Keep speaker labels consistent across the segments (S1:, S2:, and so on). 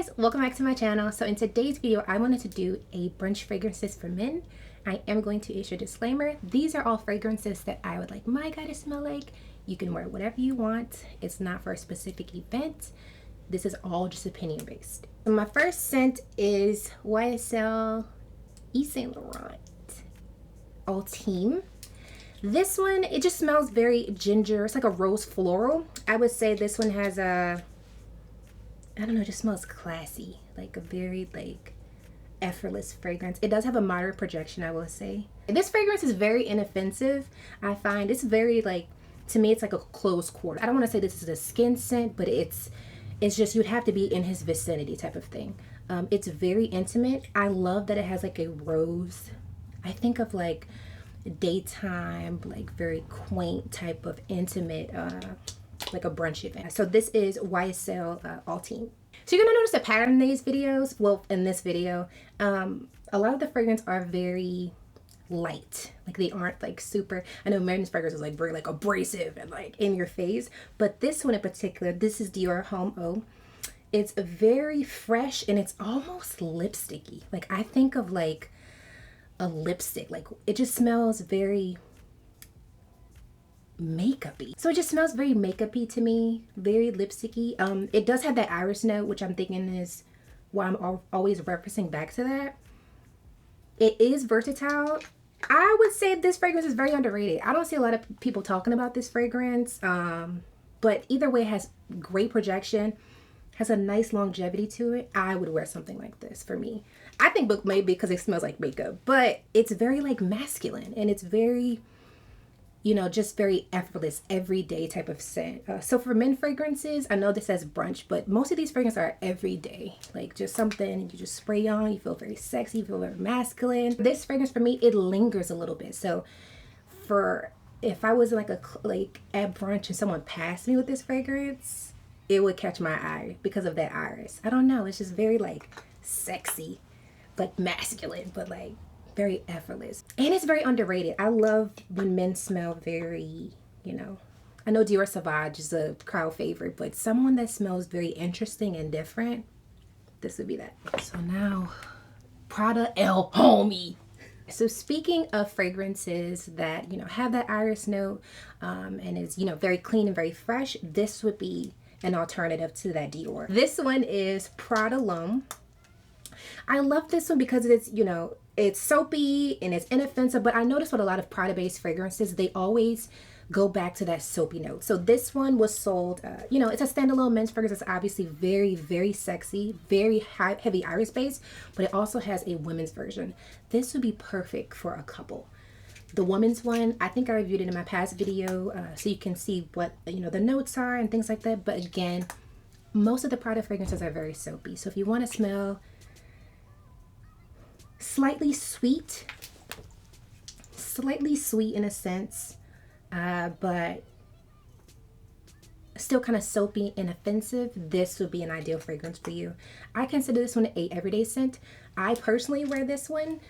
S1: guys, welcome back to my channel. So in today's video, I wanted to do a brunch fragrances for men. I am going to issue a disclaimer. These are all fragrances that I would like my guy to smell like. You can wear whatever you want. It's not for a specific event. This is all just opinion based. So my first scent is YSL Yves Saint Laurent Ultime. This one, it just smells very ginger. It's like a rose floral. I would say this one has a, I don't know, it just smells classy, like a very like effortless fragrance. It does have a moderate projection, I will say. This fragrance is very inoffensive. I find it's very like, to me, it's like a close quarter. I don't want to say this is a skin scent, but it's just, you'd have to be in his vicinity type of thing. It's very intimate. I love that it has like a rose. I think of like daytime, like very quaint type of intimate, like a brunch event. So this is YSL Ultime. So you're gonna notice a pattern in these videos. Well, in this video, a lot of the fragrance are very light. Like they aren't like super, I know American fragrance is like very like abrasive and like in your face, but this one in particular, this is Dior Homme. It's very fresh and it's almost lipsticky. Like I think of like a lipstick, like it just smells very makeupy. So it just smells very makeupy to me, very lipsticky. It does have that iris note, which I'm thinking is why I'm always referencing back to that. It is versatile. I would say this fragrance is very underrated. I don't see a lot of people talking about this fragrance, but either way, it has great projection, has a nice longevity to it. I would wear something like this for me. I think maybe because it smells like makeup, but it's very like masculine and it's very, you know, just very effortless, everyday type of scent. So for men fragrances, I know this says brunch, but most of these fragrances are everyday. Like just something you just spray on, you feel very sexy, you feel very masculine. This fragrance for me, it lingers a little bit. So if I was like at brunch and someone passed me with this fragrance, it would catch my eye because of that iris. I don't know, it's just very like sexy, but masculine, but like very effortless. And it's very underrated. I love when men smell very, you know, I know Dior Sauvage is a crowd favorite, but someone that smells very interesting and different, this would be that. So now, Prada Homme. So speaking of fragrances that, you know, have that iris note and is, you know, very clean and very fresh, this would be an alternative to that Dior. This one is Prada Long. I love this one because it's, you know, it's soapy and it's inoffensive, but I noticed with a lot of Prada-based fragrances, they always go back to that soapy note. So this one was sold, you know, it's a standalone men's fragrance. It's obviously very, very sexy, very high, heavy iris base, but it also has a women's version. This would be perfect for a couple. The woman's one, I think I reviewed it in my past video, so you can see what, you know, the notes are and things like that. But again, most of the Prada fragrances are very soapy. So if you want to smell slightly sweet in a sense, but still kind of soapy and offensive, this would be an ideal fragrance for you. I consider this one an everyday scent. I personally wear this one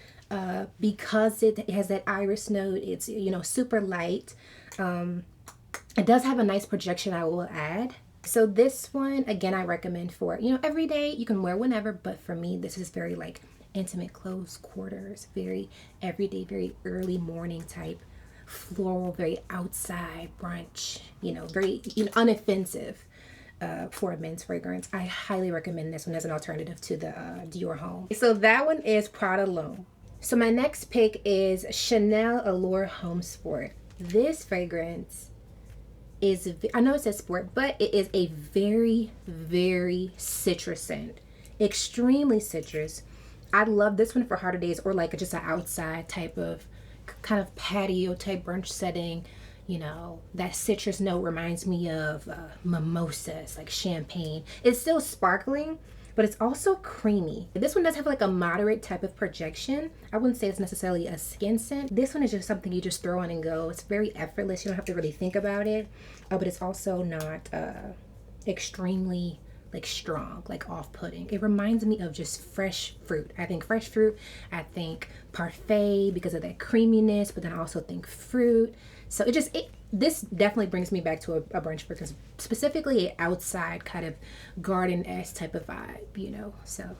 S1: because it has that iris note. It's, you know, super light. It does have a nice projection, I will add. So this one, again, I recommend for, you know, every day. You can wear whenever, but for me, this is very like intimate, close quarters, very everyday, very early morning type, floral, very outside brunch, you know, very, you know, unoffensive for a men's fragrance. I highly recommend this one as an alternative to the Dior Homme. So that one is Prada Long. So my next pick is Chanel Allure Home Sport. This fragrance is, I know it says sport, but it is a very, very citrus scent. Extremely citrus. I love this one for harder days or like just an outside type of kind of patio type brunch setting. You know, that citrus note reminds me of mimosas, like champagne. It's still sparkling, but it's also creamy. This one does have like a moderate type of projection. I wouldn't say it's necessarily a skin scent. This one is just something you just throw on and go. It's very effortless. You don't have to really think about it, but it's also not extremely like strong, like off-putting. It reminds me of just fresh fruit. I think fresh fruit, I think parfait because of that creaminess, but then I also think fruit. So this definitely brings me back to a brunch fragrance, specifically an outside kind of garden-esque type of vibe, you know. So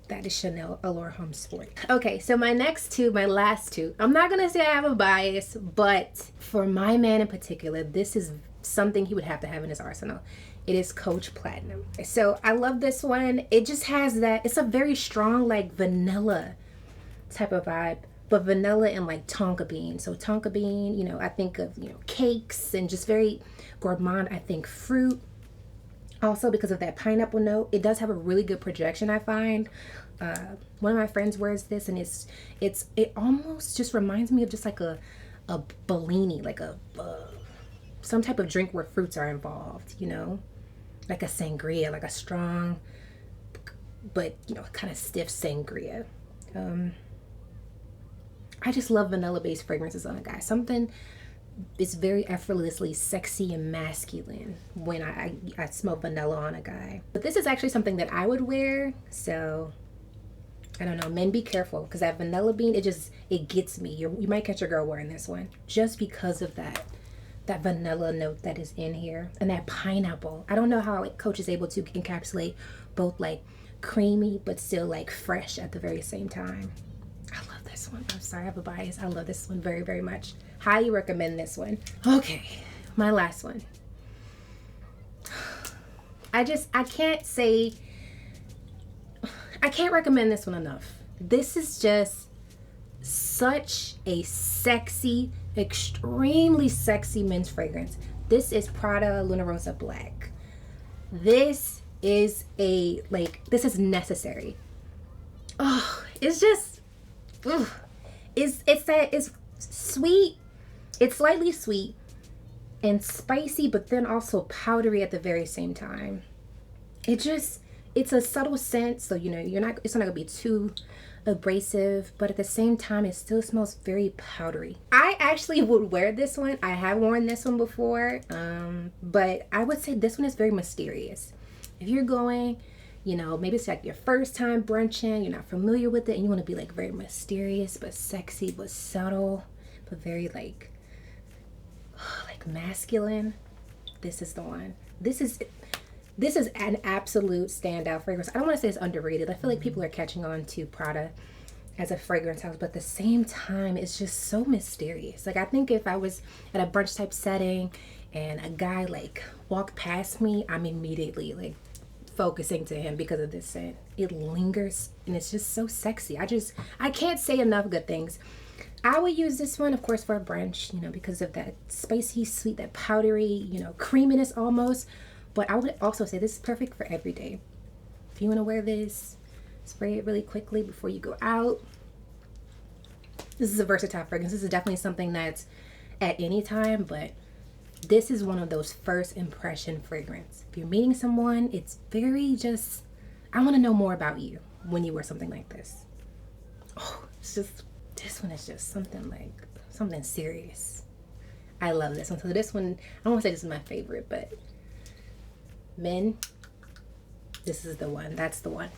S1: that is Chanel Allure Homme Sport. Okay, so my last two, I'm not gonna say I have a bias, but for my man in particular, this is something he would have to have in his arsenal. It is Coach Platinum. So I love this one. It just has that, it's a very strong like vanilla type of vibe, but vanilla and like tonka bean. So tonka bean, you know, I think of, you know, cakes and just very gourmand. I think fruit. Also because of that pineapple note, it does have a really good projection, I find. One of my friends wears this, and it almost just reminds me of just like a Bellini, like some type of drink where fruits are involved, you know, like a sangria, like a strong but, you know, kind of stiff sangria. I just love vanilla based fragrances on a guy. Something is very effortlessly sexy and masculine when I smell vanilla on a guy. But this is actually something that I would wear, so I don't know, men be careful, because that vanilla bean, it gets me. You might catch a girl wearing this one just because of that vanilla note that is in here, and that pineapple. I don't know how like Coach is able to encapsulate both like creamy but still like fresh at the very same time. I love this one. I'm sorry, I have a bias. I love this one very, very much. Highly recommend this one. Okay, my last one. I can't recommend this one enough. This is just such a sexy, extremely sexy men's fragrance. This is Prada Luna Rosa Black. This is this is necessary. Oh, it's just, it's sweet. It's slightly sweet and spicy, but then also powdery at the very same time. It's a subtle scent, so you know it's not gonna be too abrasive, but at the same time it still smells very powdery. I actually would wear this one. I have worn this one before, but I would say this one is very mysterious. If you're going, you know, maybe it's like your first time brunching, you're not familiar with it, and you want to be like very mysterious but sexy but subtle but very like masculine, this is the one. This is an absolute standout fragrance. I don't want to say it's underrated. I feel like people are catching on to Prada as a fragrance house, but at the same time, it's just so mysterious. Like, I think if I was at a brunch type setting and a guy like walked past me, I'm immediately like focusing to him because of this scent. It lingers and it's just so sexy. I can't say enough good things. I would use this one, of course, for a brunch, you know, because of that spicy, sweet, that powdery, you know, creaminess almost. But I would also say this is perfect for every day. If you want to wear this, spray it really quickly before you go out. This is a versatile fragrance. This is definitely something that's at any time, but this is one of those first impression fragrance. If you're meeting someone, it's very just, I want to know more about you when you wear something like this. Oh, it's just, this one is just something serious. I love this one. So this one, I don't want to say this is my favorite, but men, this is the one. That's the one.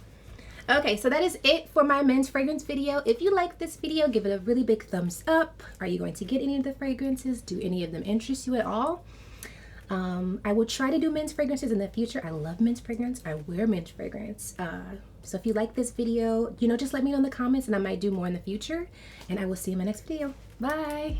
S1: Okay, so that is it for my men's fragrance video. If you like this video, give it a really big thumbs up. Are you going to get any of the fragrances? Do any of them interest you at all? I will try to do men's fragrances in the future. I love men's fragrance. I wear men's fragrance. So if you like this video, you know, just let me know in the comments and I might do more in the future. And I will see you in my next video. Bye.